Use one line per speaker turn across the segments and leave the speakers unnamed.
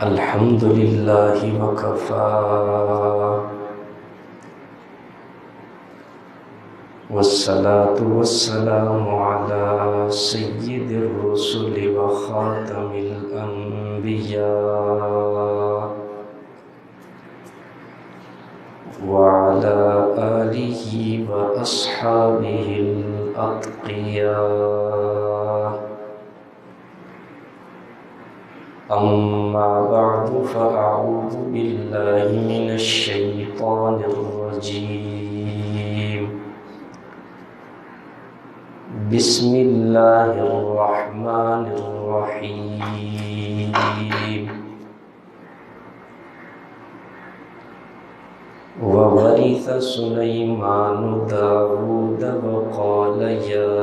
الحمد لله وكفى والصلاة والسلام على سيد الرسل وخاتم الأنبياء وعلى آله وأصحابه الأتقياء. أما بعد فأعوذ بالله من الشيطان الرجيم. بسم الله الرحمن الرحيم. وورث سليمان داود وقال يا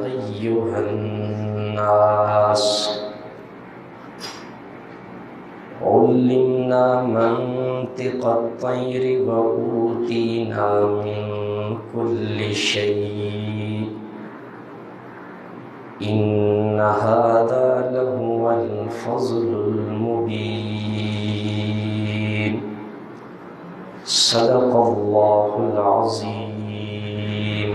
أيها الناس علمنا منطق الطير وأوتينا من كل شيء إن هذا لهو الفضل المبين. صدق الله العظيم.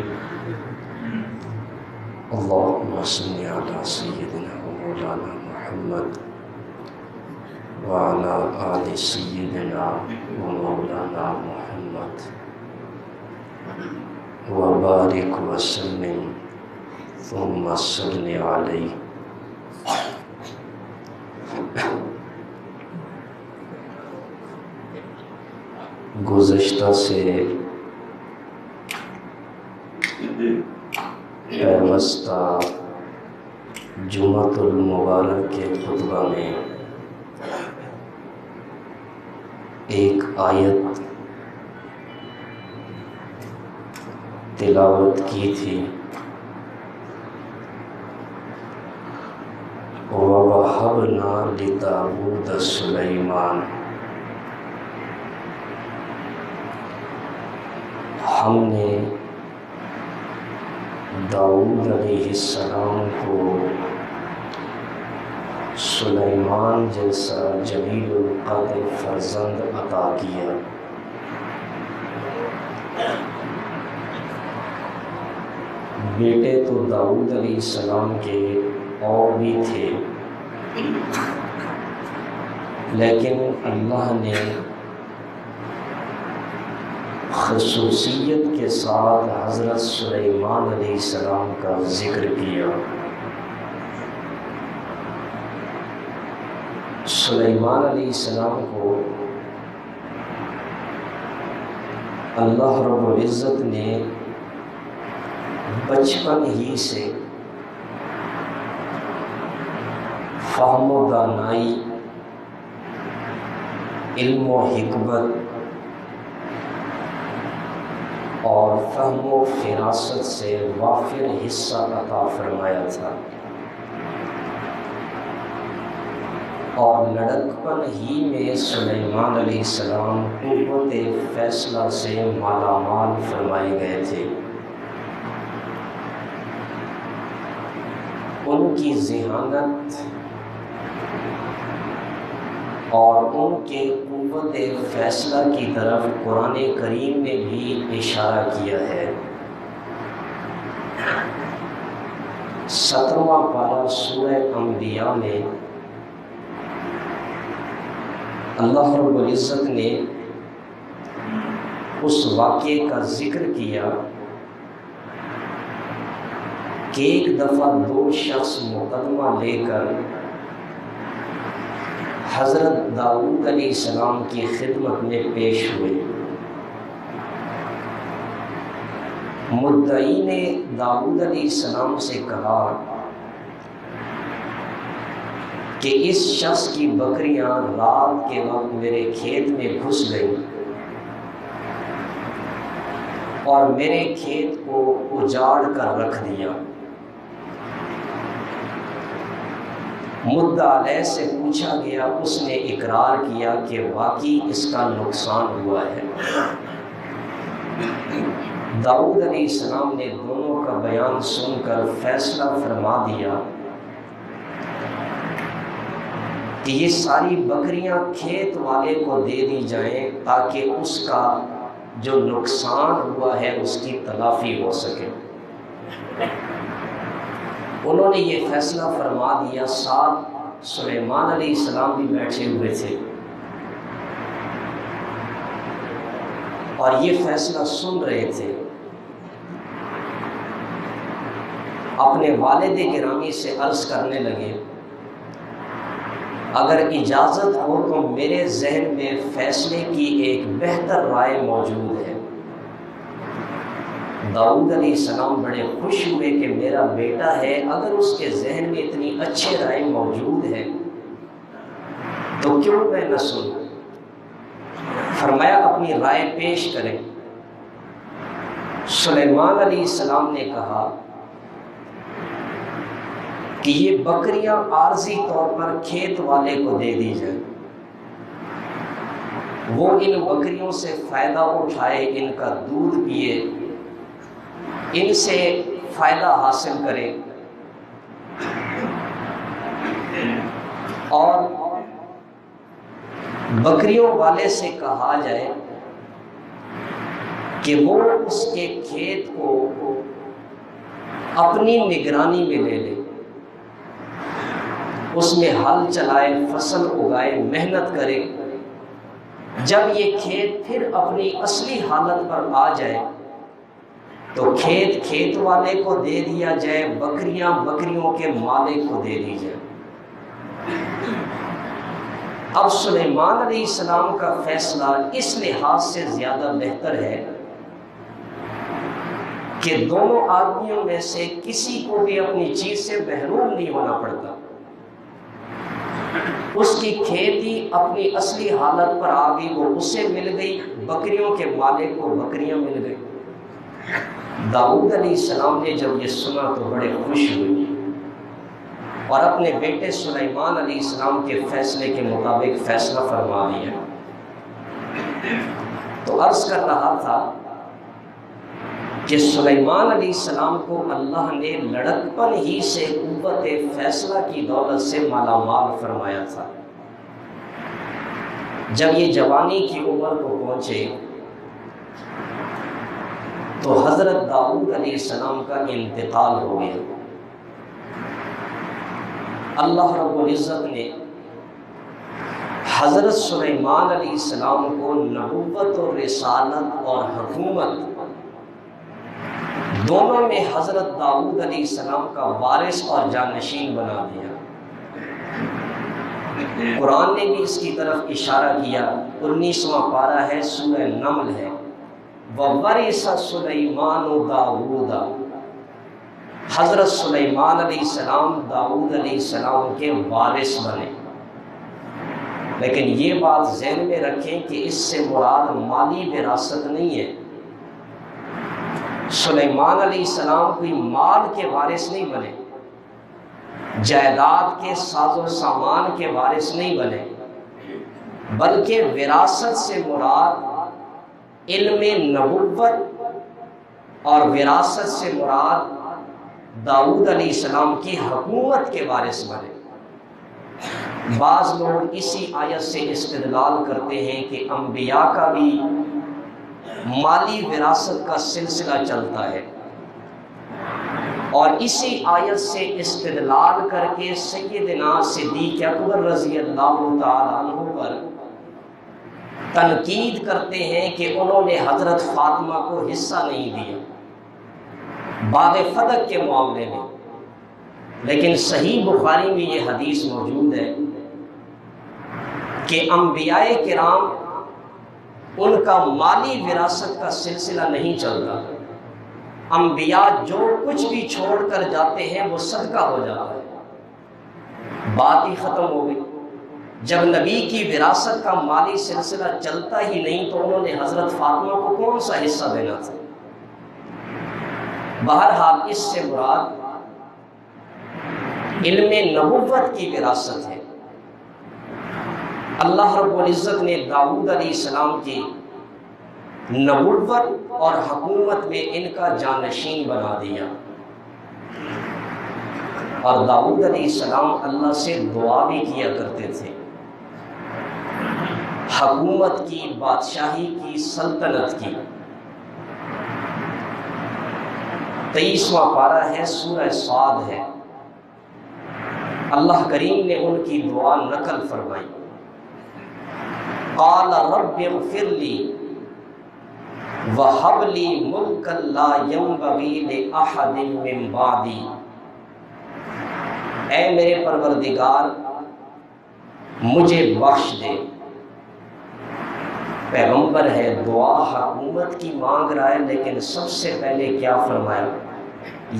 اللهم صل على سيدنا ومولانا محمد وعلى آل سيدنا ومولانا محمد وبارك وسلم ثم صل عليه. گزشتہ سے پیوستہ جمعۃ المبارک کے خطبہ میں ایک آیت تلاوت کی تھی. وَوَهَبْنَا لِدَاوُودَ سُلَيْمَانَ. ہم نے داؤد علیہ السلام کو سلیمان جیسا جلیل القدر فرزند عطا کیا. بیٹے تو داؤد علیہ السلام کے اور بھی تھے، لیکن اللہ نے خصوصیت کے ساتھ حضرت سلیمان علیہ السلام کا ذکر کیا. سلیمان علیہ السلام کو اللہ رب العزت نے بچپن ہی سے فہم و دانائی، علم و حکمت اور فہم و فراست سے وافر حصہ عطا فرمایا تھا، اور لڑکپن ہی میں سلیمان علیہ السلام قوت فیصلہ سے مالا مال فرمائے گئے تھے. ان کی ذہانت اور ان کے قوت فیصلہ کی طرف قرآن کریم نے بھی اشارہ کیا ہے. 17واں پارہ سورہ انبیاء میں اللہ رب العزت نے اس واقعے کا ذکر کیا کہ ایک دفعہ 2 شخص مقدمہ لے کر حضرت داؤد علیہ السلام کی خدمت میں پیش ہوئے. مدعی نے داؤد علیہ السلام سے کہا کہ اس شخص کی بکریاں رات کے وقت میرے کھیت میں گھس گئیں اور میرے کھیت کو اجاڑ کر رکھ دیا. مدعا علیہ سے پوچھا گیا، اس نے اقرار کیا کہ واقعی اس کا نقصان ہوا ہے. داؤد علیہ السلام نے دونوں کا بیان سن کر فیصلہ فرما دیا کہ یہ ساری بکریاں کھیت والے کو دے دی جائیں تاکہ اس کا جو نقصان ہوا ہے اس کی تلافی ہو سکے۔ انہوں نے یہ فیصلہ فرما دیا، ساتھ سلیمان علیہ السلام بھی بیٹھے ہوئے تھے اور یہ فیصلہ سن رہے تھے۔ اپنے والد گرامی سے عرض کرنے لگے، اگر اجازت ہو تو میرے ذہن میں فیصلے کی ایک بہتر رائے موجود ہے۔ داؤد علیہ السلام بڑے خوش ہوئے کہ میرا بیٹا ہے، اگر اس کے ذہن میں اتنی اچھی رائے موجود ہے تو کیوں میں نہ سنوں۔ فرمایا اپنی رائے پیش کریں۔ سلیمان علیہ السلام نے کہا کہ یہ بکریاں عارضی طور پر کھیت والے کو دے دی جائیں، وہ ان بکریوں سے فائدہ اٹھائے، ان کا دودھ پیے، ان سے فائدہ حاصل کرے، اور بکریوں والے سے کہا جائے کہ وہ اس کے کھیت کو اپنی نگرانی میں لے لے، اس میں ہل چلائے، فصل اگائے، محنت کرے۔ جب یہ کھیت پھر اپنی اصلی حالت پر آ جائے تو کھیت والے کو دے دیا جائے، بکریاں بکریوں کے مالک کو دے دی جائے۔ اب سلیمان علیہ السلام کا فیصلہ اس لحاظ سے زیادہ بہتر ہے کہ دونوں آدمیوں میں سے کسی کو بھی اپنی چیز سے محروم نہیں ہونا پڑتا۔ اس کی کھیتی اپنی اصلی حالت پر آ گئی، وہ اسے مل گئی، بکریوں کے مالک کو بکریاں مل گئی۔ داؤد علیہ السلام نے جب یہ سنا تو بڑے خوش ہوئے اور اپنے بیٹے سلیمان علیہ السلام کے فیصلے کے مطابق فیصلہ فرما دیا۔ تو عرض کر رہا تھا کہ سلیمان علیہ السلام کو اللہ نے لڑکپن ہی سے قوت فیصلہ کی دولت سے مالا مال فرمایا تھا۔ جب یہ جوانی کی عمر کو پہنچے تو حضرت داؤد علیہ السلام کا انتقال ہو گیا۔ اللہ رب العزت نے حضرت سلیمان علیہ السلام کو نبوت اور رسالت اور حکومت دونوں میں حضرت داؤد علیہ السلام کا وارث اور جانشین بنا دیا۔ قرآن نے بھی اس کی طرف اشارہ کیا، 19واں پارہ ہے، سورہ نمل ہے، وَوَرِثَ سُلَيْمَانُ دَاوُودَ۔ حضرت سلیمان علیہ السلام داؤد علیہ السلام کے وارث بنے۔ لیکن یہ بات ذہن میں رکھیں کہ اس سے مراد مالی وراثت نہیں ہے۔ سلیمان علیہ السلام کوئی مال کے وارث نہیں بنے، جائیداد کے ساز و سامان کے وارث نہیں بنے، بلکہ وراثت سے مراد علم نبوت اور وراثت سے مراد داؤد علیہ السلام کی حکومت کے وارث بنے۔ بعض لوگ اسی آیت سے استدلال کرتے ہیں کہ انبیاء کا بھی مالی وراثت کا سلسلہ چلتا ہے، اور اسی آیت سے استدلال کر کے سیدنا صدیق اکبر رضی اللہ تعالیٰ عنہ پر تنقید کرتے ہیں کہ انہوں نے حضرت فاطمہ کو حصہ نہیں دیا باب فتح کے معاملے میں۔ لیکن صحیح بخاری میں یہ حدیث موجود ہے کہ انبیاء کرام ان کا مالی وراثت کا سلسلہ نہیں چلتا، انبیاء جو کچھ بھی چھوڑ کر جاتے ہیں وہ صدقہ ہو جاتا ہے، بات ہی ختم ہو گئی۔ جب نبی کی وراثت کا مالی سلسلہ چلتا ہی نہیں تو انہوں نے حضرت فاطمہ کو کون سا حصہ دینا تھا؟ بہرحال اس سے مراد علم نبوت کی وراثت ہے۔ اللہ رب العزت نے داؤد علیہ السلام کی نبوت اور حکومت میں ان کا جانشین بنا دیا۔ اور داؤد علیہ السلام اللہ سے دعا بھی کیا کرتے تھے، حکومت کی، بادشاہی کی، سلطنت کی۔ 23واں پارہ ہے، سورہ صاد ہے، اللہ کریم نے ان کی دعا نقل فرمائی، قال رب اغفر لی وَهَبْ لِي مُلْكًا لَا يَنبَغِي لِأَحَدٍ مِّن بَعْدِي۔ اے میرے پروردگار مجھے بخش دے۔ پیغمبر ہے، دعا حکومت کی مانگ رہا ہے، لیکن سب سے پہلے کیا فرمایا؟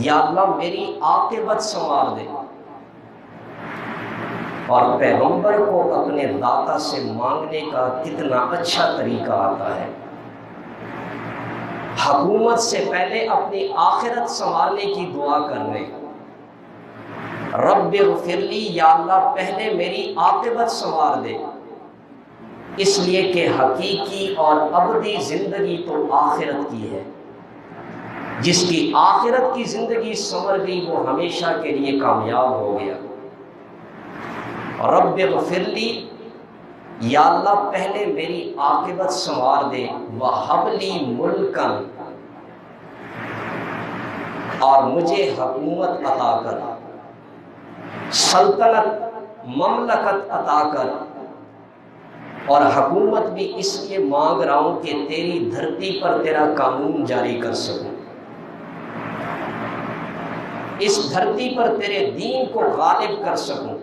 یا اللہ میری عاقبت سنوار دے۔ اور پیغمبر کو اپنے داتا سے مانگنے کا کتنا اچھا طریقہ آتا ہے، حکومت سے پہلے اپنی آخرت سنوارنے کی دعا کرنے۔ رب اغفر لی، یا اللہ پہلے میری عاقبت سنوار دے، اس لیے کہ حقیقی اور ابدی زندگی تو آخرت کی ہے۔ جس کی آخرت کی زندگی سنور گئی وہ ہمیشہ کے لیے کامیاب ہو گیا۔ رب اغفر لی، یا اللہ پہلے میری عاقبت سنوار دے، وَهَبْ لِي مُلْكًا، اور مجھے حکومت عطا کر، سلطنت، مملکت عطا کر۔ اور حکومت بھی اس لیے مانگ رہا ہوں کہ تیری دھرتی پر تیرا قانون جاری کر سکوں، اس دھرتی پر تیرے دین کو غالب کر سکوں۔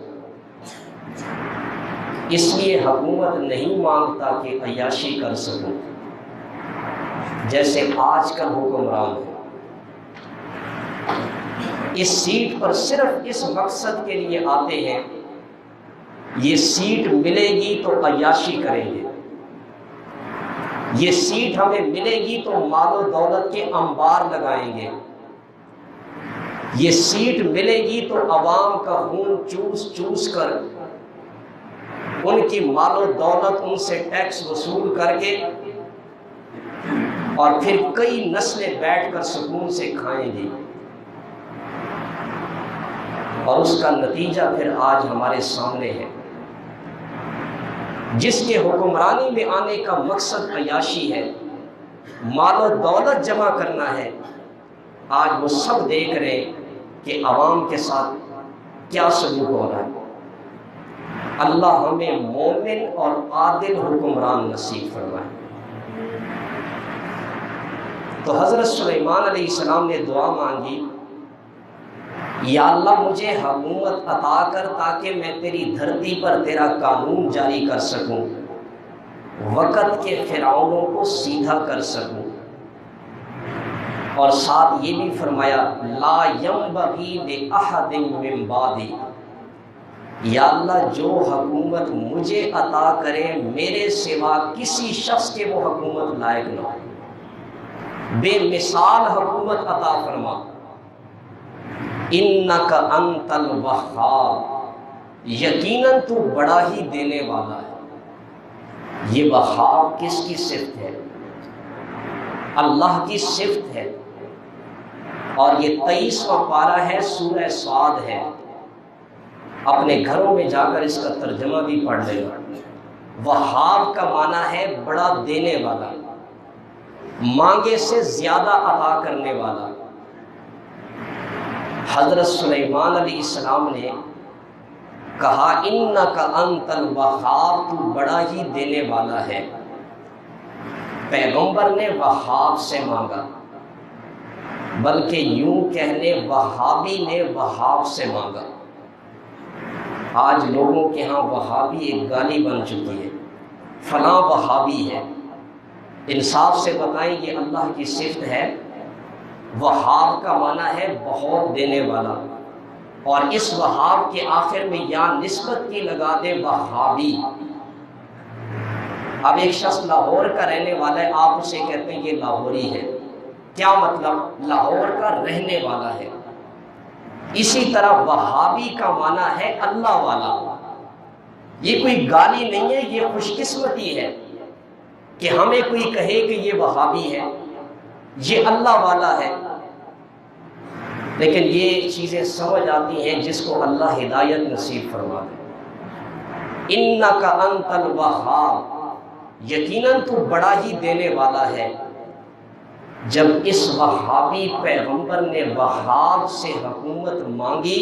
اس لیے حکومت نہیں مانگتا کہ عیاشی کر سکوں، جیسے آج کل حکمران ہے، اس سیٹ پر صرف اس مقصد کے لیے آتے ہیں، یہ سیٹ ملے گی تو عیاشی کریں گے، یہ سیٹ ہمیں ملے گی تو مال و دولت کے انبار لگائیں گے، یہ سیٹ ملے گی تو عوام کا خون چوس چوس کر، ان کی مال و دولت، ان سے ٹیکس وصول کر کے، اور پھر کئی نسلیں بیٹھ کر سکون سے کھائیں گی، اور اس کا نتیجہ پھر آج ہمارے سامنے ہے۔ جس کے حکمرانی میں آنے کا مقصد عیاشی ہے، مال و دولت جمع کرنا ہے، آج وہ سب دیکھ رہے ہیں کہ عوام کے ساتھ کیا سلوک ہو رہا ہے۔ اللہ ہمیں مومن اور عادل حکمران نصیب فرمائے۔ تو حضرت سلیمان علیہ السلام نے دعا مانگی، یا اللہ مجھے حکومت عطا کر تاکہ میں تیری دھرتی پر تیرا قانون جاری کر سکوں، وقت کے فرعونوں کو سیدھا کر سکوں، اور ساتھ یہ بھی فرمایا لا ينبغي لأحد من بعدی، یا اللہ جو حکومت مجھے عطا کرے میرے سوا کسی شخص کے وہ حکومت لائق نہ ہو، بے مثال حکومت عطا فرما۔ انک انت الوہاب، یقیناً تو بڑا ہی دینے والا ہے۔ یہ وہاب کس کی صفت ہے؟ اللہ کی صفت ہے، اور یہ 23واں پارہ ہے، سورہ صاد ہے، اپنے گھروں میں جا کر اس کا ترجمہ بھی پڑھ لے گا۔ وہاب کا معنی ہے بڑا دینے والا، مانگے سے زیادہ عطا کرنے والا۔ حضرت سلیمان علیہ السلام نے کہا انک انت الوہاب، تو بڑا ہی دینے والا ہے۔ پیغمبر نے وہاب سے مانگا، بلکہ یوں کہہ لیں وہابی نے وہاب سے مانگا۔ آج لوگوں کے ہاں وہابی ایک گالی بن چکی ہے، فلاں وہابی ہے۔ انصاف سے بتائیں یہ اللہ کی صفت ہے۔ وہاب کا معنی ہے بہت دینے والا، اور اس وہاب کے آخر میں یا نسبت کی لگا دے وہابی۔ اب ایک شخص لاہور کا رہنے والا ہے، آپ اسے کہتے ہیں یہ لاہوری ہے، کیا مطلب؟ لاہور کا رہنے والا ہے۔ اسی طرح وہابی کا معنی ہے اللہ والا۔ یہ کوئی گالی نہیں ہے، یہ خوش قسمتی ہے کہ ہمیں کوئی کہے کہ یہ وہابی ہے، یہ اللہ والا ہے۔ لیکن یہ چیزیں سمجھ آتی ہیں جس کو اللہ ہدایت نصیب فرما دے۔ انک انت الوہاب، یقیناً تو بڑا ہی دینے والا ہے۔ جب اس وہابی پیغمبر نے وہاب سے حکومت مانگی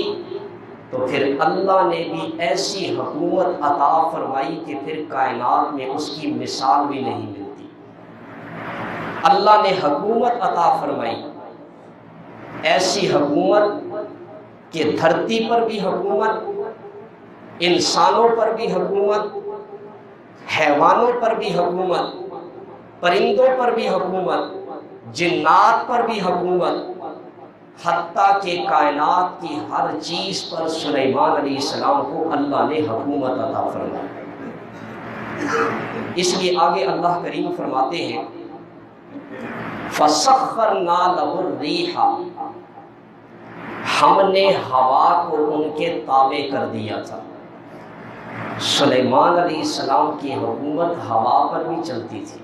تو پھر اللہ نے بھی ایسی حکومت عطا فرمائی کہ پھر کائنات میں اس کی مثال بھی نہیں ملتی۔ اللہ نے حکومت عطا فرمائی، ایسی حکومت کہ دھرتی پر بھی حکومت، انسانوں پر بھی حکومت، حیوانوں پر بھی حکومت، پرندوں پر بھی حکومت، جنات پر بھی حکومت، حتیٰ کہ کائنات کی ہر چیز پر سلیمان علیہ السلام کو اللہ نے حکومت عطا فرمائی۔ اس لیے آگے اللہ کریم فرماتے ہیں فَسَخَّرْنَا لَهُ الرِّيحَ، ہم نے ہوا کو ان کے تابع کر دیا تھا۔ سلیمان علیہ السلام کی حکومت ہوا پر بھی چلتی تھی،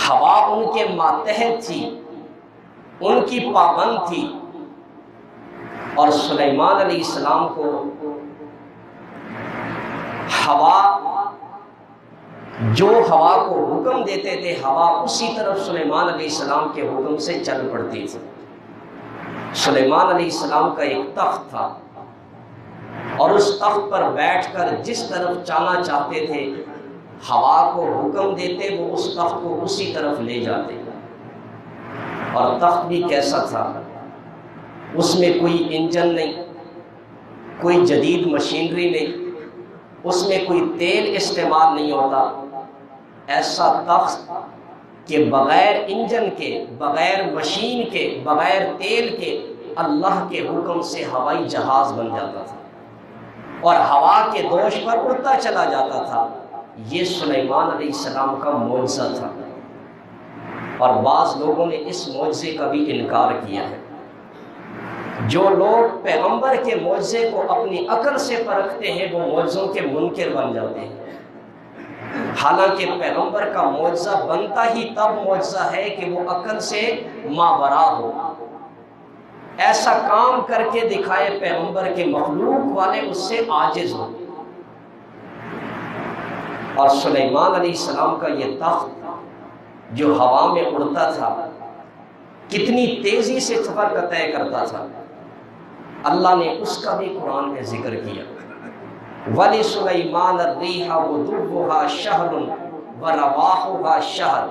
ہوا ان کے ماتحت تھی، ان کی پابند تھی، اور سلیمان علیہ السلام کو جو ہوا کو حکم دیتے تھے، ہوا اسی طرف سلیمان علیہ السلام کے حکم سے چل پڑتی تھی۔ سلیمان علیہ السلام کا ایک تخت تھا، اور اس تخت پر بیٹھ کر جس طرف جانا چاہتے تھے ہوا کو حکم دیتے، وہ اس تخت کو اسی طرف لے جاتے۔ اور تخت بھی کیسا تھا، اس میں کوئی انجن نہیں، کوئی جدید مشینری نہیں، اس میں کوئی تیل استعمال نہیں ہوتا۔ ایسا تخت کہ بغیر انجن کے، بغیر مشین کے، بغیر تیل کے اللہ کے حکم سے ہوائی جہاز بن جاتا تھا اور ہوا کے دوش پر اڑتا چلا جاتا تھا۔ یہ سلیمان علیہ السلام کا معجزہ تھا، اور بعض لوگوں نے اس معجزے کا بھی انکار کیا ہے۔ جو لوگ پیغمبر کے معجزے کو اپنی عقل سے پرکھتے ہیں وہ معجزوں کے منکر بن جاتے ہیں، حالانکہ پیغمبر کا معجزہ بنتا ہی تب معجزہ ہے کہ وہ عقل سے ماورا ہو، ایسا کام کر کے دکھائے پیغمبر کے مخلوق والے اس سے عاجز ہو۔ اور سلیمان علیہ السلام کا یہ تخت جو ہوا میں اڑتا تھا، کتنی تیزی سے سفر کا طے کرتا تھا، اللہ نے اس کا بھی قرآن میں ذکر کیا۔ وَلِسُلَيْمَانَ الرِّيحَ غُدُوُّهَا شَهْرٌ وَرَوَاحُهَا شَهْرٌ،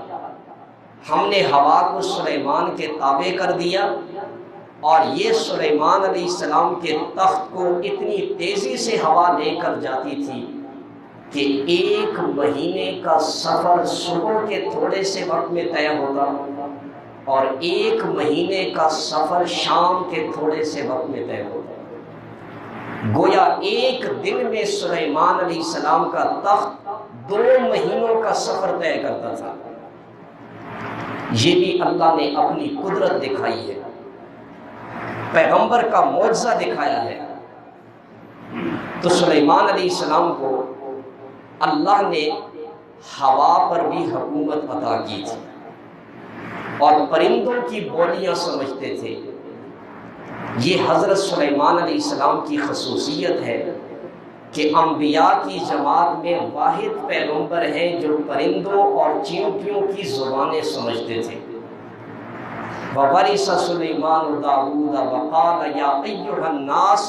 ہم نے ہوا کو سلیمان کے تابع کر دیا، اور یہ سلیمان علیہ السلام کے تخت کو اتنی تیزی سے ہوا لے کر جاتی تھی کہ 1 مہینے کا سفر صبح کے تھوڑے سے وقت میں طے ہوتا، اور 1 مہینے کا سفر شام کے تھوڑے سے وقت میں طے ہوتا۔ گویا 1 دن میں سلیمان علیہ السلام کا تخت 2 مہینوں کا سفر طے کرتا تھا۔ یہ بھی اللہ نے اپنی قدرت دکھائی ہے، پیغمبر کا معجزہ دکھایا ہے۔ تو سلیمان علیہ السلام کو اللہ نے ہوا پر بھی حکومت عطا کی تھی، اور پرندوں کی بولیاں سمجھتے تھے۔ یہ حضرت سلیمان علیہ السلام کی خصوصیت ہے کہ انبیاء کی جماعت میں واحد پیغمبر ہیں جو پرندوں اور چیونٹیوں کی زبانیں سمجھتے تھے۔ وَوَرِثَ سُلَيْمَانُ دَاوُودَ وَقَالَ يَا أَيُّهَا النَّاسُ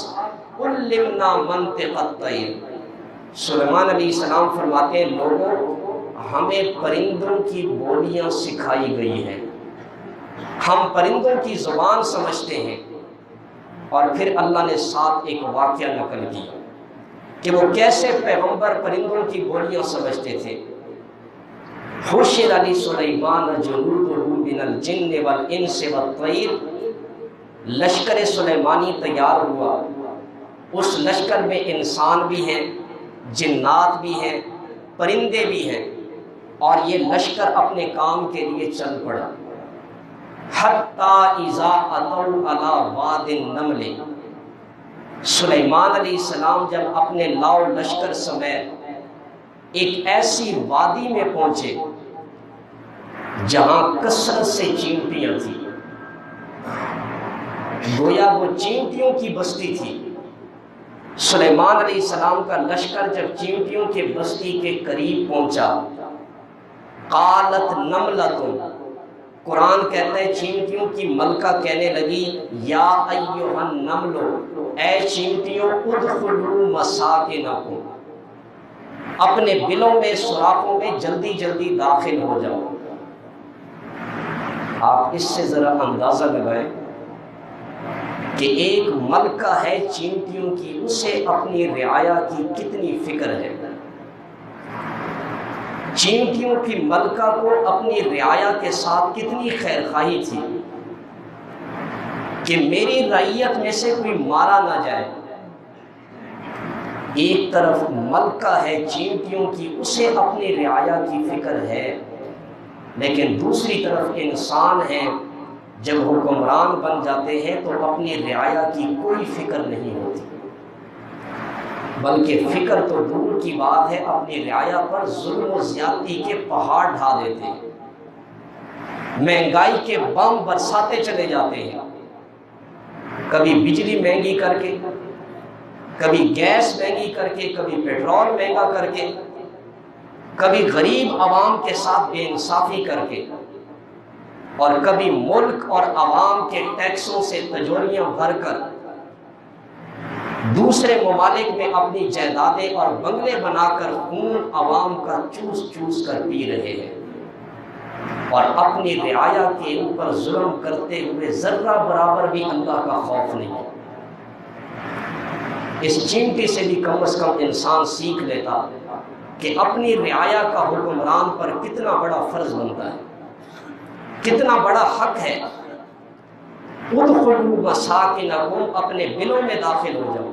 عُلِّمْنَا مَنطِقَ الطَّيْرِ، سلیمان علیہ السلام فرماتے ہیں لوگوں ہمیں پرندوں کی بولیاں سکھائی گئی ہیں، ہم پرندوں کی زبان سمجھتے ہیں۔ اور پھر اللہ نے ساتھ ایک واقعہ نقل کیا کہ وہ کیسے پیغمبر پرندوں کی بولیاں سمجھتے تھے۔ حُشِرَ لِسُلَيْمَانَ جُنُودُهُ مِنَ الْجِنِّ وَالْإِنسِ وَالطَّيْرِ، لشکر سلیمانی تیار ہوا، اس لشکر میں انسان بھی ہیں، جنات بھی ہیں، پرندے بھی ہیں، اور یہ لشکر اپنے کام کے لیے چل پڑا۔ حَتَّى إِذَا أَتَوْا عَلَى وَادِ النَّمْلِ، سلیمان علیہ السلام جب اپنے لاؤ لشکر سمیت ایک ایسی وادی میں پہنچے جہاں کثرت سے چیونٹیاں تھیں، گویا وہ چینٹیوں کی بستی تھی۔ سلیمان علیہ السلام کا لشکر جب چینٹیوں کے بستی کے قریب پہنچا، قالت نملۃ، قرآن کہتا ہے چینٹیوں کی ملکہ کہنے لگی، یا ایھا النمل، اے چینٹیوں، ادخلوا مساکنکم، اپنے بلوں میں سوراخوں میں جلدی جلدی داخل ہو جاؤ۔ آپ اس سے ذرا اندازہ لگائیں کہ ایک ملکہ ہے چینٹیوں کی، اسے اپنی رعایا کی کتنی فکر ہے۔ چینٹیوں کی ملکہ کو اپنی رعایا کے ساتھ کتنی خیرخواہی تھی کہ میری رعیت میں سے کوئی مارا نہ جائے۔ ایک طرف ملکہ ہے چینٹیوں کی، اسے اپنی رعایا کی فکر ہے، لیکن دوسری طرف انسان ہے، جب حکمران بن جاتے ہیں تو اپنی رعایا کی کوئی فکر نہیں ہوتی، بلکہ فکر تو دور کی بات ہے، اپنی رعایا پر ظلم و زیادتی کے پہاڑ ڈھا دیتے ہیں، مہنگائی کے بم برساتے چلے جاتے ہیں، کبھی بجلی مہنگی کر کے، کبھی گیس مہنگی کر کے، کبھی پیٹرول مہنگا کر کے، کبھی غریب عوام کے ساتھ بے انصافی کر کے، اور کبھی ملک اور عوام کے ٹیکسوں سے تجوریاں بھر کر دوسرے ممالک میں اپنی جائیدادیں اور بنگلے بنا کر خون عوام کا چوس چوس کر پی رہے ہیں، اور اپنی رعایا کے اوپر ظلم کرتے ہوئے ذرہ برابر بھی اللہ کا خوف نہیں ہے۔ اس چینٹی سے بھی کم از کم انسان سیکھ لیتا کہ اپنی رعایا کا حکمران پر کتنا بڑا فرض بنتا ہے، کتنا بڑا حق ہے۔ ادخلوا مساکنکم، اپنے بلوں میں داخل ہو جاؤ۔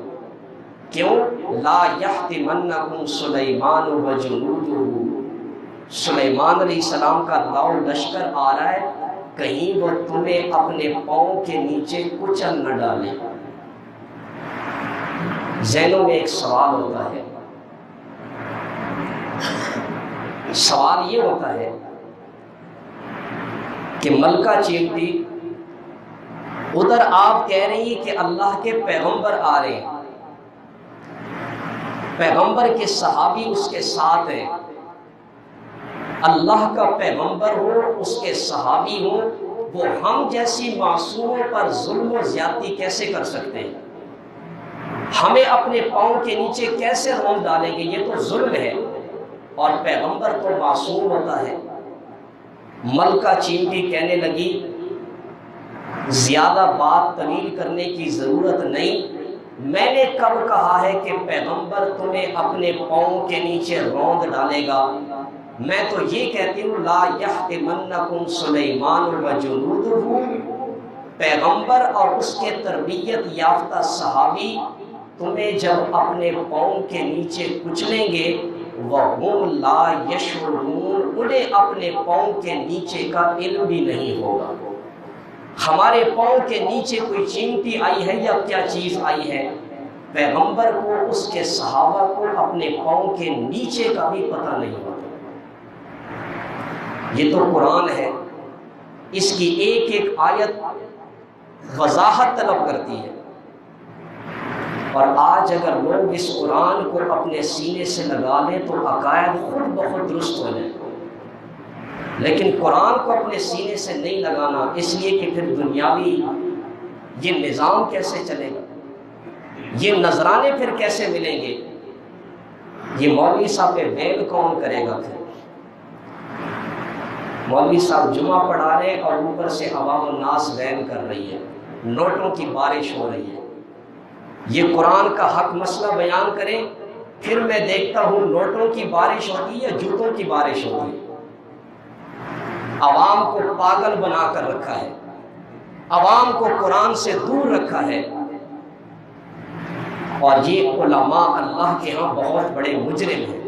کیوں؟ لا یحطمنکم سلیمان وجنودہ، سلیمان علیہ السلام کا لاؤ لشکر آ رہا ہے، کہیں وہ تمہیں اپنے پاؤں کے نیچے کچل نہ ڈالے۔ ذہنوں میں ایک سوال ہوتا ہے، سوال یہ ہوتا ہے کہ ملکہ چینٹی، ادھر آپ کہہ رہی ہیں کہ اللہ کے پیغمبر آ رہے ہیں، پیغمبر کے صحابی اس کے ساتھ ہیں، اللہ کا پیغمبر ہو، اس کے صحابی ہو، وہ ہم جیسی معصوموں پر ظلم و زیادتی کیسے کر سکتے ہیں؟ ہمیں اپنے پاؤں کے نیچے کیسے رون ڈالیں گے؟ یہ تو ظلم ہے، اور پیغمبر تو معصوم ہوتا ہے۔ ملکہ چینٹی کہنے لگی، زیادہ بات طویل کرنے کی ضرورت نہیں، میں نے کب کہا ہے کہ پیغمبر تمہیں اپنے پاؤں کے نیچے روند ڈالے گا؟ میں تو یہ کہتی ہوں لا یحطمنکم سلیمان وجنودہ، پیغمبر اور اس کے تربیت یافتہ صحابی تمہیں جب اپنے پاؤں کے نیچے کچلیں گے، وَهُمْ لَا يَشْعُرُونَ، انہیں اپنے پاؤں کے نیچے کا علم بھی نہیں ہوگا۔ ہمارے پاؤں کے نیچے کوئی چینٹی آئی ہے یا کیا چیز آئی ہے، پیغمبر کو، اس کے صحابہ کو اپنے پاؤں کے نیچے کا بھی پتہ نہیں ہوتا۔ یہ تو قرآن ہے، اس کی ایک ایک آیت وضاحت طلب کرتی ہے، اور آج اگر لوگ اس قرآن کو اپنے سینے سے لگا لیں تو عقائد خود بخود درست ہو جائیں، لیکن قرآن کو اپنے سینے سے نہیں لگانا، اس لیے کہ پھر دنیاوی یہ نظام کیسے چلے گا، یہ نذرانے پھر کیسے ملیں گے، یہ مولوی صاحب پہ ویل کون کرے گا؟ پھر مولوی صاحب جمعہ پڑھا رہے اور اوپر سے عوام الناس ویل کر رہی ہے، نوٹوں کی بارش ہو رہی ہے، یہ قرآن کا حق مسئلہ بیان کریں، پھر میں دیکھتا ہوں نوٹوں کی بارش ہوتی ہے یا جوتوں کی بارش ہوتی ہے۔ عوام کو پاگل بنا کر رکھا ہے، عوام کو قرآن سے دور رکھا ہے، اور یہ علماء اللہ کے ہاں بہت بڑے مجرم ہیں۔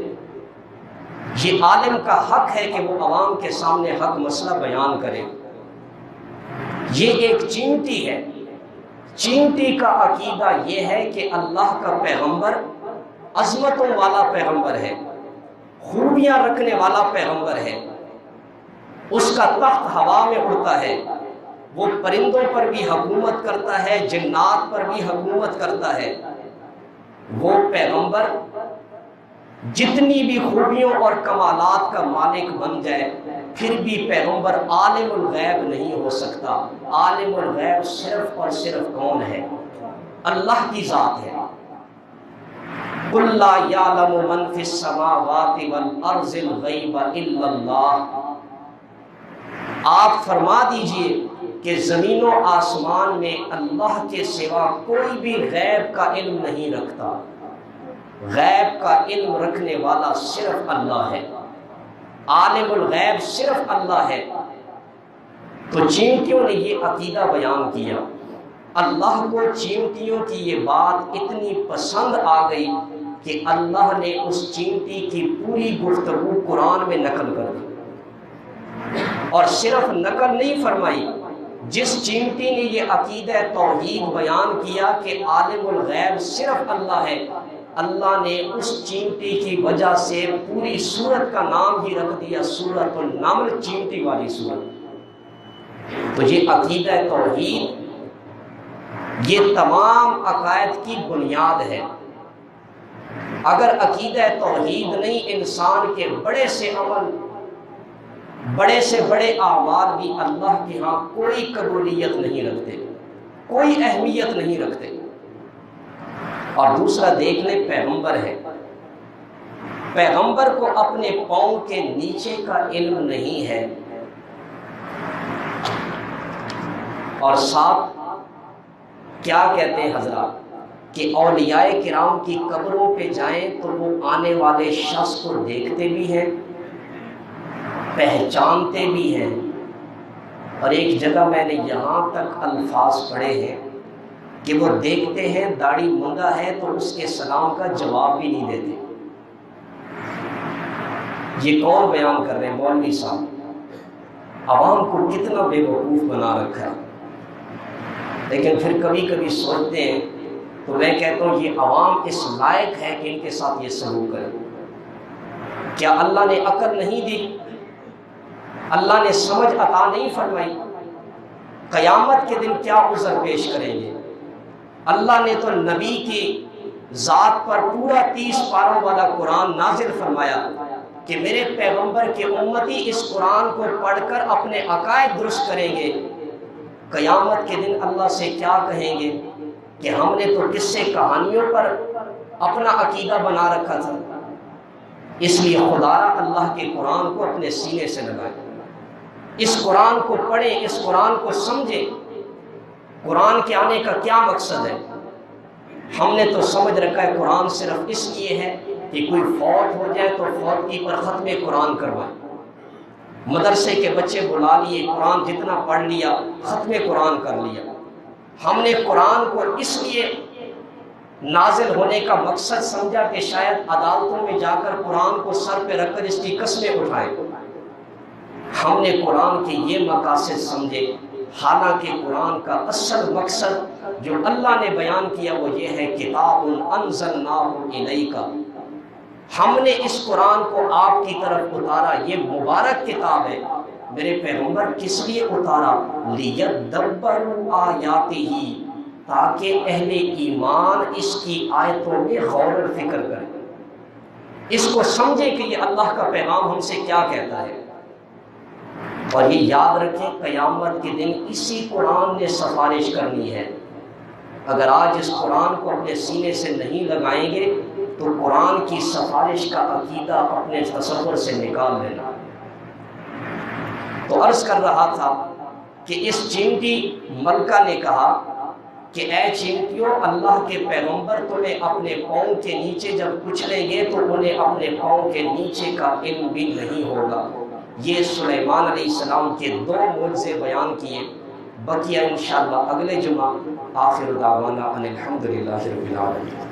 یہ عالم کا حق ہے کہ وہ عوام کے سامنے حق مسئلہ بیان کرے۔ یہ ایک چینٹی ہے، چینٹی کا عقیدہ یہ ہے کہ اللہ کا پیغمبر عظمتوں والا پیغمبر ہے، خوبیاں رکھنے والا پیغمبر ہے، اس کا تخت ہوا میں اڑتا ہے، وہ پرندوں پر بھی حکومت کرتا ہے، جنات پر بھی حکومت کرتا ہے۔ وہ پیغمبر جتنی بھی خوبیوں اور کمالات کا مالک بن جائے پھر بھی پیغمبر عالم الغیب نہیں ہو سکتا۔ عالم الغیب صرف اور صرف کون ہے؟ اللہ کی ذات ہے۔ قُلْ لَا يَعْلَمُ مَنْ فِي السَّمَاوَاتِ وَالْأَرْضِ الْغَيْبَ إِلَّا اللَّهُ۔ آپ فرما دیجئے کہ زمین و آسمان میں اللہ کے سوا کوئی بھی غیب کا علم نہیں رکھتا۔ غیب کا علم رکھنے والا صرف اللہ ہے، عالم الغیب صرف اللہ ہے۔ تو چیونٹیوں نے یہ عقیدہ بیان کیا، اللہ کو چیونٹیوں کی یہ بات اتنی پسند آ گئی کہ اللہ نے اس چیونٹی کی پوری گفتگو قرآن میں نقل کر دی، اور صرف نقل نہیں فرمائی، جس چیونٹی نے یہ عقیدہ توحید بیان کیا کہ عالم الغیب صرف اللہ ہے، اللہ نے اس چیونٹی کی وجہ سے پوری سورت کا نام ہی رکھ دیا سورۃ النمل، چیونٹی والی سورت۔ تو یہ عقیدہ توحید یہ تمام عقائد کی بنیاد ہے۔ اگر عقیدہ توحید نہیں، انسان کے بڑے سے عمل، بڑے سے بڑے اعمال بھی اللہ کے ہاں کوئی قبولیت نہیں رکھتے، کوئی اہمیت نہیں رکھتے۔ اور دوسرا دیکھ لیں، پیغمبر ہے، پیغمبر کو اپنے پاؤں کے نیچے کا علم نہیں ہے، اور ساتھ کیا کہتے ہیں حضرات کہ اولیاء کرام کی قبروں پہ جائیں تو وہ آنے والے شخص کو دیکھتے بھی ہیں، پہچانتے بھی ہیں، اور ایک جگہ میں نے یہاں تک الفاظ پڑھے ہیں کہ وہ دیکھتے ہیں داڑھی منڈا ہے تو اس کے سلام کا جواب بھی نہیں دیتے۔ یہ کون بیان کر رہے ہیں؟ مولوی صاحب۔ عوام کو کتنا بے وقوف بنا رکھا ہے۔ لیکن پھر کبھی کبھی سوچتے ہیں تو میں کہتا ہوں یہ عوام اس لائق ہے کہ ان کے ساتھ یہ سلوک کرے۔ کیا اللہ نے عقل نہیں دی؟ اللہ نے سمجھ عطا نہیں فرمائی؟ قیامت کے دن کیا عذر پیش کریں گے؟ اللہ نے تو نبی کی ذات پر پورا 30 پاروں والا قرآن نازل فرمایا کہ میرے پیغمبر کے امتی اس قرآن کو پڑھ کر اپنے عقائد درست کریں گے۔ قیامت کے دن اللہ سے کیا کہیں گے کہ ہم نے تو قصے کہانیوں پر اپنا عقیدہ بنا رکھا تھا۔ اس لیے خدا اللہ کے قرآن کو اپنے سینے سے لگائیں، اس قرآن کو پڑھیں، اس قرآن کو سمجھیں۔ قرآن کے آنے کا کیا مقصد ہے؟ ہم نے تو سمجھ رکھا ہے قرآن صرف اس لیے ہے کہ کوئی فوت ہو جائے تو فوتگی پر ختم قرآن کروائیں، مدرسے کے بچے بلا لیے، قرآن جتنا پڑھ لیا، ختم قرآن کر لیا۔ ہم نے قرآن کو اس لیے نازل ہونے کا مقصد سمجھا کہ شاید عدالتوں میں جا کر قرآن کو سر پہ رکھ کر اس کی قسمیں اٹھائیں۔ ہم نے قرآن کے یہ مقاصد سمجھے، حالانکہ قرآن کا اصل مقصد جو اللہ نے بیان کیا وہ یہ ہے کتاب انزلناہ الیک۔ ہم نے اس قرآن کو آپ کی طرف اتارا، یہ مبارک کتاب ہے۔ میرے پیغمبر کس لیے اتارا؟ لیدبروا آیاتہ، تاکہ اہل ایمان اس کی آیتوں میں غور و فکر کریں، اس کو سمجھیں کہ یہ اللہ کا پیغام ہم سے کیا کہتا ہے۔ اور یہ یاد رکھیں قیامت کے دن اسی قرآن نے سفارش کرنی ہے۔ اگر آج اس قرآن کو اپنے سینے سے نہیں لگائیں گے تو قرآن کی سفارش کا عقیدہ اپنے تصور سے نکال لینا۔ تو عرض کر رہا تھا کہ اس چیونٹی ملکہ نے کہا کہ اے چیونٹیوں، اللہ کے پیغمبر تمہیں اپنے پاؤں کے نیچے جب کچلیں گے تو انہیں اپنے پاؤں کے نیچے کا علم بھی نہیں ہوگا۔ یہ سلیمان علیہ السلام کے 2 معجزے بیان کیے، بقیہ انشاءاللہ اگلے جمعہ۔ آخر دعوانا ان الحمدللہ رب العالمین۔